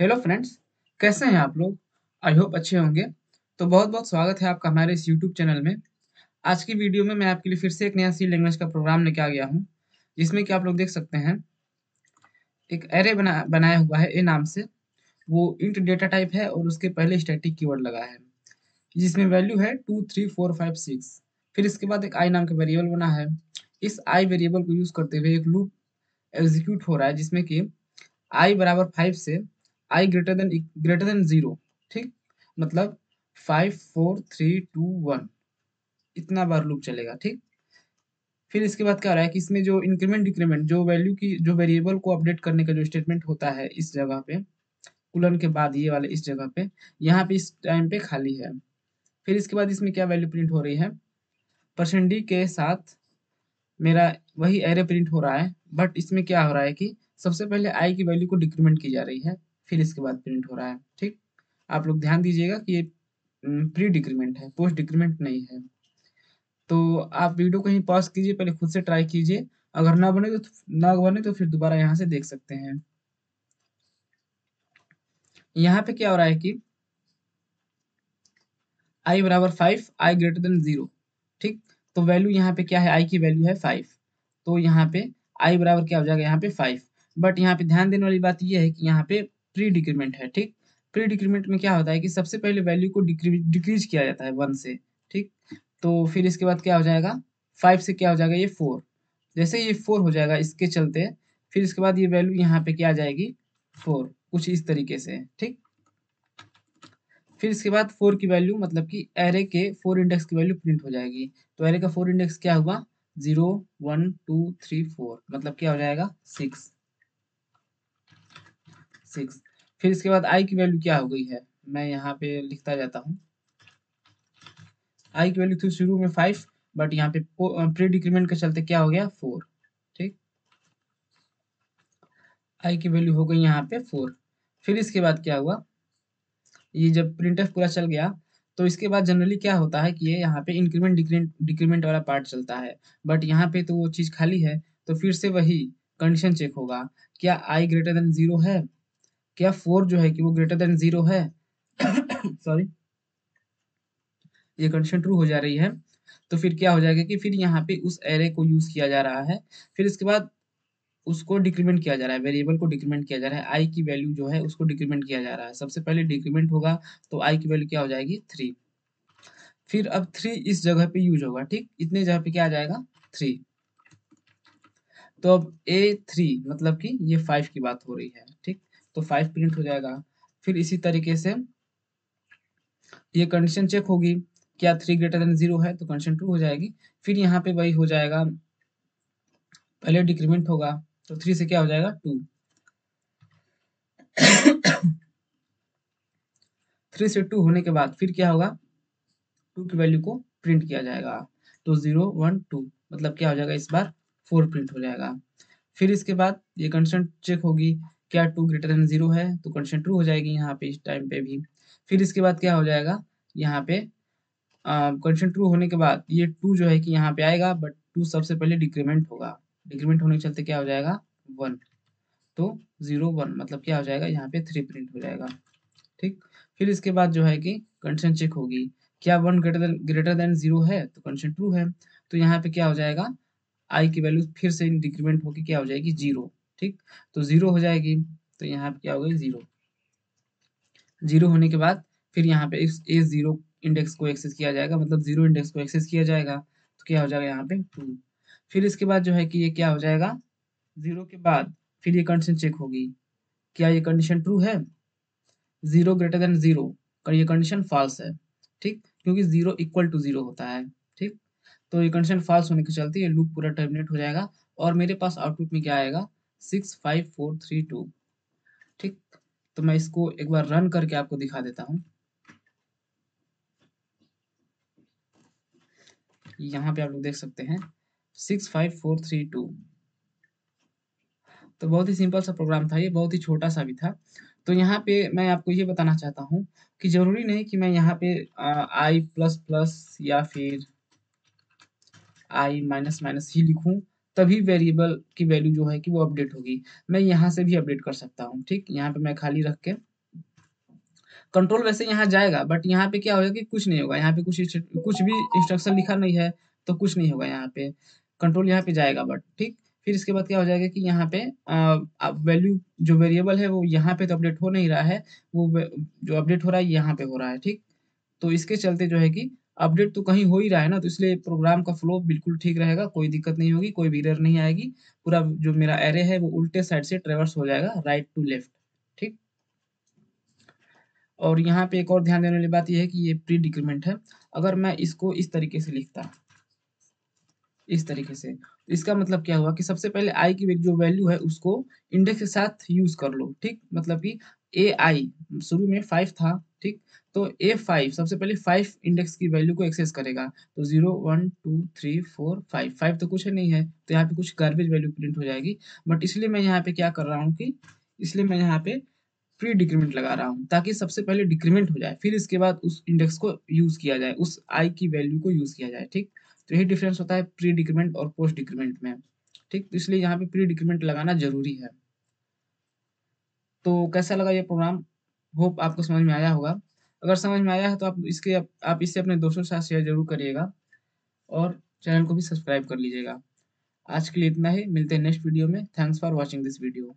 Hello friends, कैसे हैं आप लोग? आई होप अच्छे होंगे। तो बहुत-बहुत स्वागत है आपका हमारे इस यूट्यूब चैनल में। आज की वीडियो में मैं आपके लिए फिर से एक नया सी लैंग्वेज का प्रोग्राम लेके आ गया हूँ, जिसमें कि आप लोग देख सकते हैं, एक एरे बनाया हुआ है ए नाम से। वो इंट डेटा टाइप है और उसके पहले स्टैटिक कीवर्ड लगा है, जिसमें वैल्यू है 2, 3, 4, 5, 6। फिर इसके बाद एक आई नाम का वेरिएबल बना है। इस आई वेरिएबल को यूज़ करते हुए एक लूप एग्जीक्यूट हो रहा है, जिसमें कि आई बराबर 5 से आई ग्रेटर देन 0, ठीक? मतलब 5, 4, 3, 2, 1 इतना बार लूप चलेगा, ठीक? फिर इसके बाद क्या हो रहा है कि इसमें जो इंक्रीमेंट डिक्रीमेंट जो वैल्यू की जो वेरिएबल को अपडेट करने का जो स्टेटमेंट होता है इस जगह पे, कोलन के बाद ये वाले इस जगह पे, यहाँ पे इस टाइम पे खाली है। फिर इसके बाद इसमें क्या वैल्यू प्रिंट हो रही है, %d के साथ मेरा वही एरे प्रिंट हो रहा है, बट इसमें क्या हो रहा है कि सबसे पहले आई की वैल्यू को डिक्रीमेंट की जा रही है, फिर इसके बाद प्रिंट हो रहा है, ठीक? आप लोग ध्यान दीजिएगा कि ये प्री डिक्रीमेंट है, पोस्ट डिक्रीमेंट नहीं है। तो आप वीडियो कहीं पॉज़ कीजिए, पहले खुद से ट्राई कीजिए, अगर ना बने तो फिर दोबारा यहाँ से देख सकते हैं। यहाँ पे क्या हो रहा है कि आई बराबर 5, आई ग्रेटर देन 0, ठीक? तो वैल्यू यहाँ पे क्या है, आई की वैल्यू है 5, तो यहाँ पे आई बराबर क्या हो जाएगा यहाँ पे 5। बट यहाँ पे ध्यान देने वाली बात ये है कि यहाँ पे प्री डिक्रीमेंट है, ठीक? प्री डिक्रीमेंट में क्या होता है कि सबसे पहले वैल्यू को डिक्रीज किया जाता है 1 से, ठीक? तो फिर इसके बाद क्या हो जाएगा, 5 से क्या हो जाएगा ये 4। जैसे ही ये 4 हो जाएगा इसके चलते, फिर इसके बाद ये वैल्यू यहाँ पे क्या आ जाएगी 4, कुछ इस तरीके से, ठीक? फिर इसके बाद 4 की वैल्यू मतलब कि एरे के 4 इंडेक्स की वैल्यू प्रिंट हो जाएगी। तो एरे का 4 इंडेक्स क्या हुआ, 0, 1, 2, 3, 4 मतलब क्या हो जाएगा 6। फिर इसके बाद आई की वैल्यू क्या हो गई है, मैं यहाँ पे लिखता जाता हूँ। आई की वैल्यू थी शुरू में 5, बट यहाँ पे प्री डिक्रीमेंट के चलते क्या हो गया 4, ठीक? आई की वैल्यू हो गई यहाँ पे 4। फिर इसके बाद क्या हुआ, ये जब प्रिंटफ पूरा चल गया, तो इसके बाद जनरली क्या होता है कि ये यहाँ पे इंक्रीमेंट डिक्रीमेंट वाला पार्ट चलता है, बट यहाँ पे तो वो चीज़ खाली है, तो फिर से वही कंडीशन चेक होगा, क्या आई ग्रेटर देन 0 है, क्या 4 जो है कि वो ग्रेटर देन 0 है। सॉरी, ये कंडीशन ट्रू हो जा रही है, तो फिर क्या हो जाएगा कि फिर यहाँ पे उस एरे को यूज़ किया जा रहा है। फिर इसके बाद उसको डिक्रीमेंट किया जा रहा है, वेरिएबल को डिक्रीमेंट किया जा रहा है, आई की वैल्यू जो है उसको डिक्रीमेंट किया जा रहा है। सबसे पहले डिक्रीमेंट होगा, तो आई की वैल्यू क्या हो जाएगी 3। फिर अब 3 इस जगह पे यूज़ होगा, ठीक? इतने जगह पे क्या आ जाएगा 3। तो अब A3 मतलब कि ये 5 की बात हो रही है, ठीक? तो 5 प्रिंट हो जाएगा। फिर इसी तरीके से ये कंडीशन चेक होगी, क्या 3 ग्रेटर देन 0 है, तो कंडीशन ट्रू हो जाएगी। फिर यहाँ पे वही हो जाएगा, पहले डिक्रीमेंट होगा, तो 3 से क्या हो जाएगा 2। 3 से 2 होने के बाद फिर क्या होगा, 2 की वैल्यू को प्रिंट किया जाएगा। तो 0, 1, 2 मतलब क्या हो जाएगा, इस बार 4 प्रिंट हो जाएगा। फिर इसके बाद ये कंडीशन चेक होगी, क्या 2 ग्रेटर देन 0 है, तो कंडीशन ट्रू हो जाएगी यहाँ पे इस टाइम पे भी। फिर इसके बाद क्या हो जाएगा, यहाँ पे कंडीशन ट्रू होने के बाद ये 2 जो है कि यहाँ पे आएगा, बट 2 सबसे पहले डिक्रीमेंट होगा। डिक्रीमेंट होने के चलते क्या हो जाएगा 1, तो 0, 1 मतलब क्या हो जाएगा यहाँ पे 3 प्रिंट हो जाएगा, ठीक? फिर इसके बाद जो है कि कंडीशन चेक होगी, क्या 1 ग्रेटर देन 0 है, तो कंडीशन ट्रू है। तो यहाँ पे क्या हो जाएगा, आई की वैल्यू फिर से डिक्रीमेंट होके क्या हो जाएगी 0, ठीक? तो 0 हो जाएगी, तो यहाँ पे क्या हो गई 0। 0 होने के बाद फिर यहाँ पे इस A0 इंडेक्स को एक्सेस किया जाएगा, मतलब 0 इंडेक्स को एक्सेस किया जाएगा, तो क्या हो जाएगा यहाँ पे 2। फिर इसके बाद जो है कि ये क्या हो जाएगा, 0 के बाद फिर ये कंडीशन चेक होगी, क्या ये कंडीशन ट्रू है, 0 ग्रेटर देन 0 का ये कंडीशन फॉल्स है, ठीक? क्योंकि 0 इक्वल टू 0 होता है, ठीक? तो ये कंडीशन फॉल्स होने के चलते ये लूप पूरा टर्मिनेट हो जाएगा और मेरे पास आउटपुट में क्या आएगा 6, 5, 4, 3, 2, ठीक? तो मैं इसको एक बार रन करके आपको दिखा देता हूँ। यहाँ पे आप लोग देख सकते हैं 6, 5, 4, 3, 2। तो बहुत ही सिंपल सा प्रोग्राम था ये, बहुत ही छोटा सा भी था। तो यहाँ पे मैं आपको ये बताना चाहता हूँ कि ज़रूरी नहीं कि मैं यहाँ पे आई प्लस प्लस या फिर आई माइनस माइनस ही लिखूँ, तभी वेरिएबल की वैल्यू जो है कि वो अपडेट होगी। मैं यहाँ से भी अपडेट कर सकता हूँ, ठीक? यहाँ पे मैं खाली रख के कंट्रोल वैसे यहाँ जाएगा, बट यहाँ पे क्या होगा कि कुछ नहीं होगा, यहाँ पे कुछ भी इंस्ट्रक्शन लिखा नहीं है, तो कुछ नहीं होगा यहाँ पे। कंट्रोल यहाँ पे जाएगा बट ठीक। फिर इसके बाद क्या हो जाएगा कि यहाँ पे वैल्यू जो वेरिएबल है वो यहाँ पे तो अपडेट हो नहीं रहा है, जो अपडेट हो रहा है यहाँ पे हो रहा है, ठीक। तो इसके चलते जो है कि अपडेट तो कहीं हो ही रहा है ना, तो इसलिए प्रोग्राम का फ्लो बिल्कुल ठीक रहेगा, कोई दिक्कत नहीं होगी, कोई भी एरर नहीं आएगी। पूरा जो मेरा एरे है वो उल्टे साइड से ट्रेवर्स हो जाएगा, राइट टू लेफ्ट, ठीक। और यहाँ पे एक और ध्यान देने वाली बात यह है कि ये प्री डिक्रीमेंट है। अगर मैं इसको इस तरीके से लिखता, इस तरीके से, इसका मतलब क्या हुआ कि सबसे पहले आई की जो वैल्यू है उसको इंडेक्स के साथ यूज कर लो, ठीक। मतलब कि ए आई शुरू में 5 था, ठीक। तो A5 सबसे पहले 5 इंडेक्स की वैल्यू को एक्सेस करेगा, तो 0 1 2 3 4 5, 5 तो कुछ नहीं है, तो यहाँ पे कुछ गार्बेज वैल्यू प्रिंट हो जाएगी। बट इसलिए मैं यहाँ पे क्या कर रहा हूँ कि इसलिए मैं यहाँ पे प्री डिक्रीमेंट लगा रहा हूँ, ताकि सबसे पहले डिक्रीमेंट हो जाए, फिर इसके बाद उस इंडेक्स को यूज किया जाए, उस आई की वैल्यू को यूज किया जाए, ठीक। तो यही डिफरेंस होता है प्री डिक्रीमेंट और पोस्ट डिक्रीमेंट में, ठीक। तो इसलिए यहाँ पे प्री डिक्रीमेंट लगाना जरूरी है। तो कैसा लगा ये प्रोग्राम? होप आपको समझ में आया होगा। अगर समझ में आया है तो आप इससे अपने दोस्तों के साथ शेयर जरूर करिएगा, और चैनल को भी सब्सक्राइब कर लीजिएगा। आज के लिए इतना ही, मिलते हैं नेक्स्ट वीडियो में। Thanks for watching this video.